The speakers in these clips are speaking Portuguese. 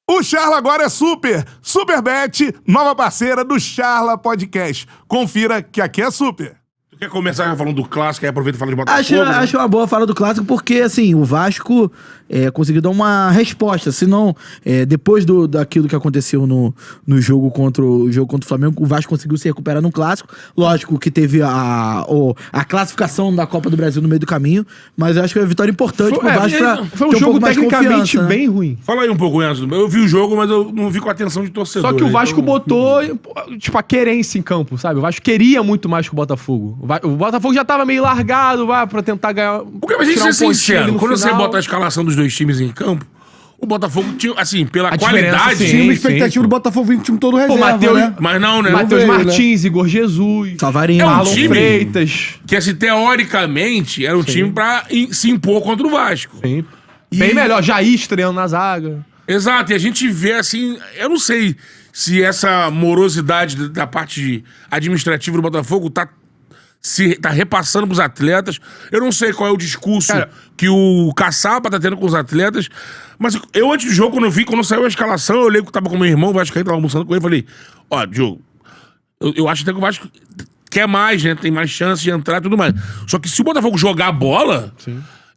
O Charla agora é super! Superbet, nova parceira do Charla Podcast. Confira que aqui é super. Tu quer começar falando do clássico e aproveita e fala de Botafogo? Acho uma boa fala do clássico, porque assim, o Vasco conseguiu dar uma resposta. Se não, depois daquilo que aconteceu no jogo contra o Flamengo, o Vasco conseguiu se recuperar no clássico. Lógico que teve a classificação da Copa do Brasil no meio do caminho, mas eu acho que é uma vitória importante pro Vasco pra foi um ter jogo pouco mais tecnicamente confiança, né? bem ruim. Fala aí um pouco, Enzo. Eu vi o jogo, mas eu não vi com a atenção de torcedor. Só que o Vasco então... botou, tipo, a querência em campo, sabe? O Vasco queria muito mais que o Botafogo. O Botafogo já tava meio largado, pra tentar ganhar. Porque, mas a gente tirar ser pontinho ali sincero, no quando você final. bota a escalação dos dois times em campo, o Botafogo tinha, assim, pela A diferença, qualidade... sim. Tinha uma expectativa do Botafogo vir com o time todo reserva, Mateus- né? Mas não, né? Matheus veio, né? Martins, Igor Jesus, Savarino. É um Marlon time Freitas. Que, assim, teoricamente, era um time pra se impor contra o Vasco. Sim. Bem melhor. Jair estreando na zaga. Exato, e a gente vê, assim... Eu não sei se essa morosidade da parte administrativa do Botafogo tá repassando pros atletas. Eu não sei qual é o discurso que o Caçapa tá tendo com os atletas, mas eu antes do jogo, quando saiu a escalação, eu olhei que tava com meu irmão, o Vasco tava almoçando com ele, falei, ó, Diogo, eu acho até que o Vasco quer mais, né, tem mais chance de entrar e tudo mais. Só que se o Botafogo jogar a bola...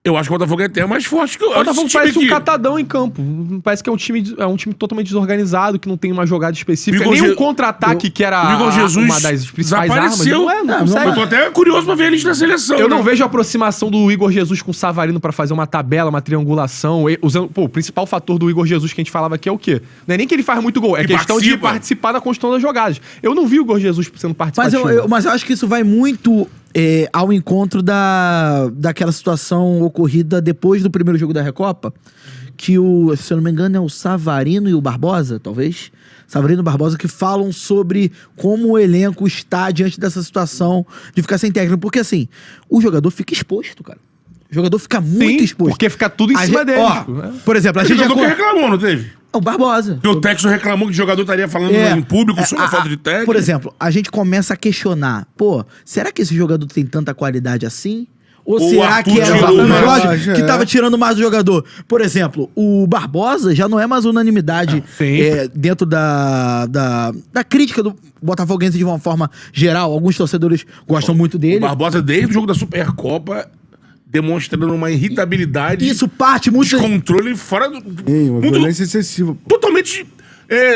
Eu acho que o Botafogo é até mais forte que o O Botafogo time parece um aqui. catadão em campo. Parece que é um time totalmente desorganizado, que não tem uma jogada específica. Igor Nem um Je- contra-ataque, que era o Igor Jesus uma das principais armas. desapareceu. Não consegue. Eu tô até curioso pra ver eles na seleção. Eu né? não vejo a aproximação do Igor Jesus com o Savarino pra fazer uma tabela, uma triangulação. Usando, o principal fator do Igor Jesus que a gente falava aqui é o quê? Não é nem que ele faz muito gol, é Que questão de participa. participar da construção das jogadas. Eu não vi o Igor Jesus sendo Mas participativo. mas eu acho que isso vai muito ao encontro daquela situação ocorrida depois do primeiro jogo da Recopa, que se eu não me engano, é o Savarino e o Barbosa, talvez. Savarino e Barbosa, que falam sobre como o elenco está diante dessa situação de ficar sem técnico. Porque assim, o jogador fica exposto, cara. O jogador fica muito exposto. porque fica tudo em A cima gente- dele. ó, né? por exemplo, a Teve gente já... jogador que reclamou, não teve? O Barbosa. Que o técnico reclamou que o jogador estaria falando em público sobre a falta de técnico. Por exemplo, a gente começa a questionar. Pô, será que esse jogador tem tanta qualidade assim? Ou O será Arthur que era tirou o mais. relógio que tava tirando mais o jogador? Por exemplo, o Barbosa já não é mais unanimidade dentro da crítica do botafoguense de uma forma geral. Alguns torcedores gostam muito O dele. Barbosa, desde o jogo da Supercopa, demonstrando uma irritabilidade, Isso parte muito... descontrole fora do... Sim, uma violência excessiva. Totalmente...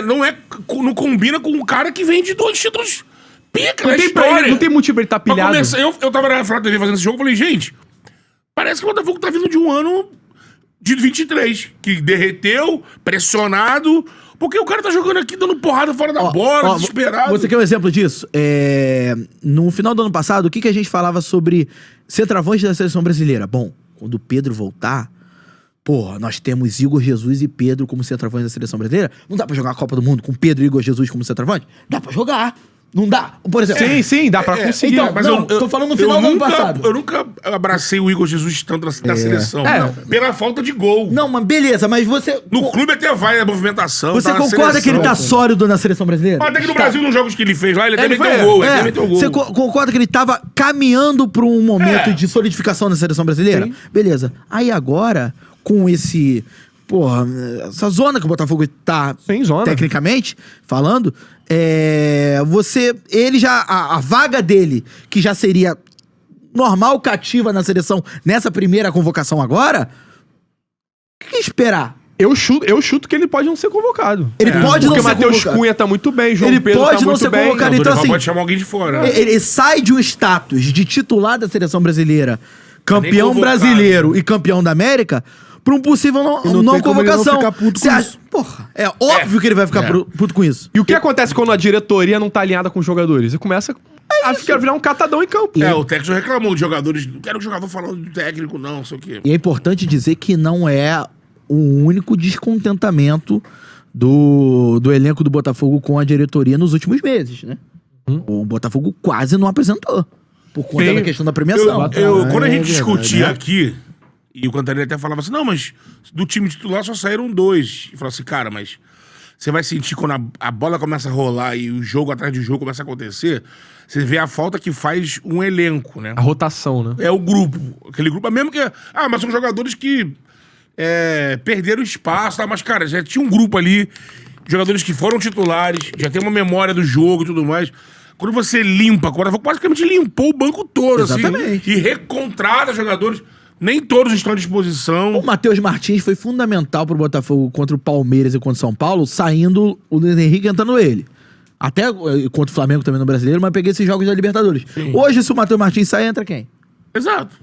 não combina com um cara que vem de 2 títulos pica na Não tem, história. não tem motivo pra ele estar Pra pilhado. começar, eu tava na Flá TV fazendo esse jogo e falei, gente, parece que o Botafogo tá vindo de um ano de 23, que derreteu, pressionado, porque o cara tá jogando aqui dando porrada fora da bola, desesperado. Você quer um exemplo disso? No final do ano passado, o que a gente falava sobre centroavante da seleção brasileira? Bom, quando o Pedro voltar, porra, nós temos Igor Jesus e Pedro como centroavante da seleção brasileira. Não dá pra jogar a Copa do Mundo com Pedro e Igor Jesus como centroavante? Dá pra jogar. Não dá. Por exemplo... Sim, dá pra conseguir. Então, mas eu tô falando no final do ano passado. Eu nunca abracei o Igor Jesus tanto da seleção. Não. Pela falta de gol. Não, mas beleza, mas você... No clube até vai a movimentação. Você tá na concorda seleção. que ele tá sólido na seleção brasileira? Mas até que no Brasil, nos jogos que ele fez lá, ele até Ele meteu foi- um gol. Até meteu um gol. Você concorda que ele tava caminhando pra um momento de solidificação na seleção brasileira? Sim. Beleza. Aí agora, com esse... Porra, essa zona que o Botafogo tá, Sim, zona. tecnicamente falando, ele já... A vaga dele, que já seria normal, cativa na seleção nessa primeira convocação agora, o que esperar? Eu chuto que ele pode não ser convocado. Ele pode não Porque o ser Matheus convocado. Cunha tá muito bem, João Ele Pedro pode tá não muito ser bem. convocado. O Então, Dorival assim, pode chamar alguém de fora. Ele sai de um status de titular da seleção brasileira, campeão convocado. brasileiro e campeão da América, pra um possível não tem como ele não convocação. ficar puto Você com acha- isso. Porra, é óbvio que ele vai ficar puto com isso. E o que acontece quando a diretoria não tá alinhada com os jogadores? Ele começa a virar um catadão em campo. O técnico reclamou de jogadores. Não quero que o jogador falando do técnico, não sei o quê. E é importante dizer que não é o único descontentamento do elenco do Botafogo com a diretoria nos últimos meses, né? O Botafogo quase não apresentou. Por conta Sim. da questão da premiação. Quando a gente verdade, discutia né? aqui, e o Cantarelli até falava assim, não, mas do time titular só saíram 2. E falou assim, cara, mas você vai sentir quando a bola começa a rolar e o jogo atrás de jogo começa a acontecer, você vê a falta que faz um elenco, né? A rotação, né? É o grupo. Aquele grupo, mesmo que... mas são jogadores que perderam espaço, tá? Mas, cara, já tinha um grupo ali, jogadores que foram titulares, já tem uma memória do jogo e tudo mais. Quando você limpa, basicamente limpou o banco todo, Exatamente. assim, e recontrata jogadores, nem todos estão à disposição. O Matheus Martins foi fundamental pro Botafogo contra o Palmeiras e contra o São Paulo, saindo o Luiz Henrique entrando ele. Até contra o Flamengo também no Brasileiro, mas peguei esses jogos da Libertadores. Sim. Hoje, se o Matheus Martins sair, entra quem? Exato.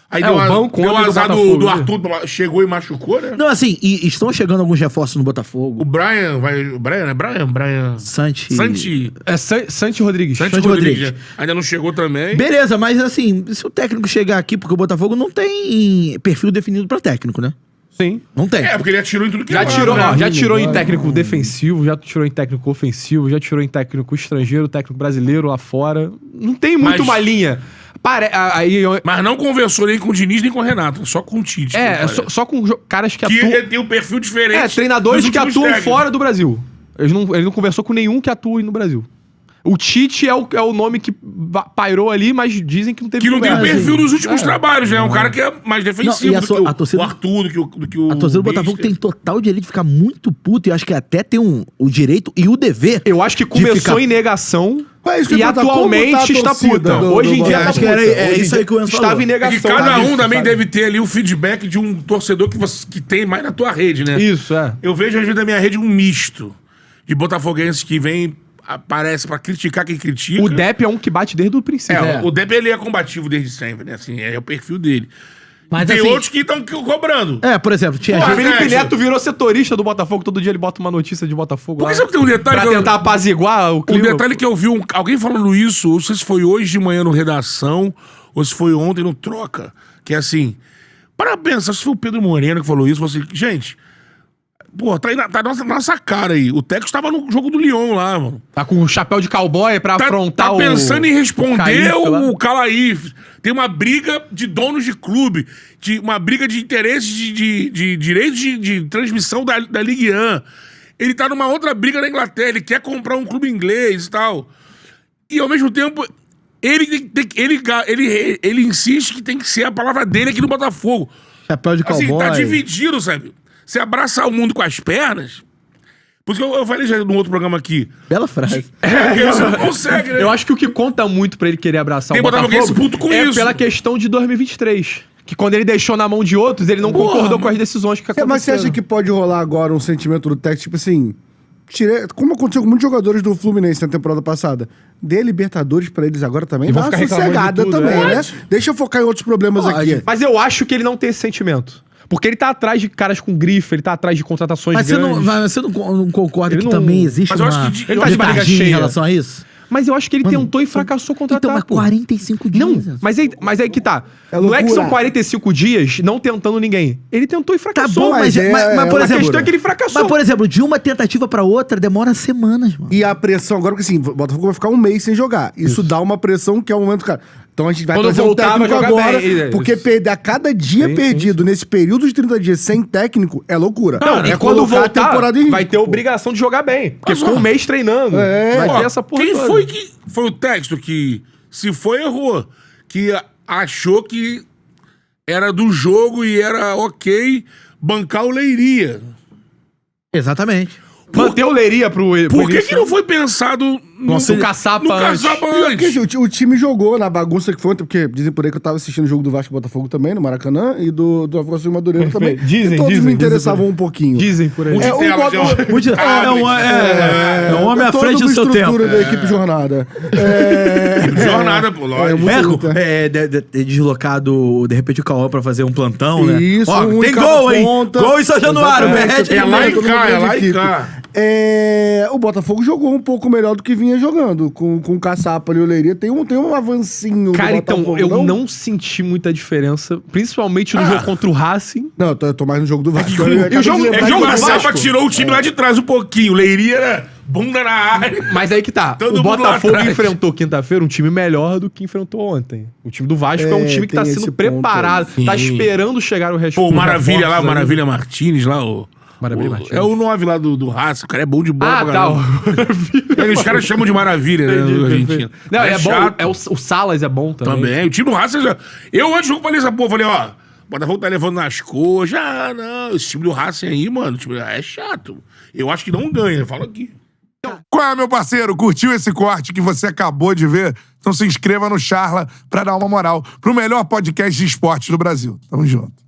Aí É, deu, o banco deu ontem do azar Botafogo, do né? Arthur, chegou e machucou, né? Não, assim, e estão chegando alguns reforços no O Botafogo. Brian vai... O Brian, né? Brian... Santi. Santi Rodrigues. Santi Santi Rodrigues. Rodrigues. Né? Ainda não chegou também. Beleza, mas assim, se o técnico chegar aqui, porque o Botafogo não tem perfil definido pra técnico, né? Sim. Não tem. Porque ele atirou em tudo que Já é lado, tirou, né? ó, já tirou em técnico defensivo, já tirou em técnico ofensivo, já tirou em técnico estrangeiro, técnico brasileiro lá fora. Não tem muito Mas- uma linha. Aí, Mas não conversou nem com o Diniz nem com o Renato, só com o Tite. só com caras que Que atuam. tem um perfil diferente. Treinadores dos que últimos atuam técnicos. fora do Brasil. Ele não conversou com nenhum que atua no Brasil. O Tite é o nome que pairou ali, mas dizem que não teve Que não tem o conversa. perfil dos últimos trabalhos, né? É um cara que é mais defensivo Não, e do que a torcida- o Arthur, do que o A torcida do Botafogo Mister. tem total direito de ficar muito puto e acho que até tem o direito e o dever. Eu acho que de começou ficar- em negação É isso que eu e ia perguntar, como atualmente tá a está torcida puta. do Hoje em dia Botafogo? tá Acho que puta. é Hoje isso em aí que o dia Enzo estava falou. em É negação. que cada Sabe? um também deve ter ali o feedback de um torcedor que tem mais na tua rede, né? Isso, é. Eu vejo, às vezes, na minha rede um misto de botafoguenses que vem, aparece pra criticar quem critica. O Depp é um que bate desde o princípio. O Depp, ele é combativo desde sempre, né? Assim, é o perfil dele. Mas Tem assim, outros que estão cobrando. por exemplo, tinha Porra, O gente... Felipe Neto. Neto virou setorista do Botafogo. Todo dia ele bota uma notícia de Botafogo Porque lá. sabe que tem um detalhe Pra que eu- tentar apaziguar o Um clima. detalhe que eu vi alguém falando isso, não sei se foi hoje de manhã no Redação, ou se foi ontem no Troca, que é assim, para pensar, se foi o Pedro Moreno que falou isso, falou assim, gente, pô, tá na nossa cara aí, o Teco estava no jogo do Lyon lá, mano. Tá com o chapéu de cowboy pra afrontar Tá o... pensando em responder Caífe lá. o Calaífe. Tem uma briga de donos de clube, uma briga de interesses de direitos de transmissão da Ligue 1. Ele tá numa outra briga na Inglaterra, ele quer comprar um clube inglês e tal. E ao mesmo tempo, ele insiste que tem que ser a palavra dele aqui no Botafogo. Chapéu de Assim, cowboy. tá dividido, sabe? Você abraçar o mundo com as pernas. Por isso que eu falei já num outro programa aqui. Bela frase. Porque você não consegue, né? Eu acho que o que conta muito pra ele querer abraçar Tem o botafoguense Botafogo puto com é isso. pela questão de 2023. Que quando ele deixou na mão de outros, ele não concordou com as decisões que aconteceram. Mas você acha que pode rolar agora um sentimento do técnico, tipo assim... Como aconteceu com muitos jogadores do Fluminense na temporada passada. Dê Libertadores pra eles agora também. E vão Dá uma ficar reclamando sossegada de tudo, também, é. né? Deixa eu focar em outros problemas aqui. Mas eu acho que ele não tem esse sentimento. Porque ele tá atrás de caras com grife, ele tá atrás de contratações Mas grandes. você não concorda Ele que não- também existe Mas eu acho uma que ele tá de barriga retardinha em cheia. relação a isso? Mas eu acho que ele Mano, tentou e fracassou contratar, Então, mas pô. 45 dias. Não, mas aí que tá. É não é que são loucura. 45 dias não tentando ninguém. Ele tentou e Tá fracassou. bom, mas, mas por a exemplo... questão é que ele fracassou. Mas, por exemplo, de uma tentativa pra outra, demora semanas, mano. E a pressão agora, porque assim, o Botafogo vai ficar um mês sem jogar. Isso dá uma pressão que é o momento, cara. Então a gente vai Quando trazer um voltar, vai técnico jogar agora, bem. porque perder a cada dia Sim, perdido nesse período de 30 dias sem técnico é loucura. Não, e é quando colocar a voltar, temporada em vai risco, ter pô. obrigação de jogar bem. Porque Mas, ficou ó, um mês treinando. Vai Ó, ter essa porra quem toda. foi que... Foi o texto que, se foi, errou. Que achou que era do jogo e era ok bancar o Leiria. Exatamente. Manter o Leiria pro Por que início. que não foi pensado no Caçapa no antes? Caçapa Porque antes? o time jogou na bagunça que foi ontem, porque dizem por aí que eu tava assistindo o jogo do Vasco e Botafogo também, no Maracanã, e do Afonso e Madureira também. Dizem, e todos dizem, me dizem interessavam por aí. um pouquinho. Dizem por aí. Um de É, um tela, bota- assim, ó. um homem à toda frente do uma seu tempo. estrutura da equipe jornada. Jornada, pô, lógico. Merco, deslocado, de repente, o Cauã pra fazer um plantão, né? Isso, Ó, um tem em cada gol, hein? ponta. Gol em São Januário, Exatamente. velho. É lá e Todo mundo cá, grande é lá e equipe. cá. O Botafogo jogou um pouco melhor do que vinha jogando. Com o Caçapa e o Leiria. Tem um avancinho Cara, do então, Botafogo, eu não senti muita diferença, principalmente no jogo contra o Racing. Não, eu tô mais no jogo do Vasco. E o jogo- É que o do Caçapa Vasco. tirou o time lá de trás um pouquinho. Leiria era bunda na área. Mas aí que tá. Todo o mundo lá Botafogo atrás. enfrentou quinta-feira um time melhor do que enfrentou ontem. O time do Vasco é um time que tá tem sendo esse ponto preparado, aí. tá Sim. esperando chegar o Pô, reforço. o Maravilha lá, o ali. Maravilha Martins lá, o... Maravilha Martins. É o 9 lá do Racing, o cara é bom de bola Ah, pra tá. caramba. Os caras chamam de Maravilha, né, no Argentina. Não, é bom. chato. O Salas é bom também. Também. O time do Racing já... Eu antes do jogo falei essa porra, falei, ó... Botafogo tá levando nas coxas. Ah, não, esse time do Racing aí, mano, tipo, é chato. Eu acho que não ganha, eu falo aqui. Qual é, meu parceiro? Curtiu esse corte que você acabou de ver? Então se inscreva no Charla pra dar uma moral pro melhor podcast de esportes do Brasil. Tamo junto.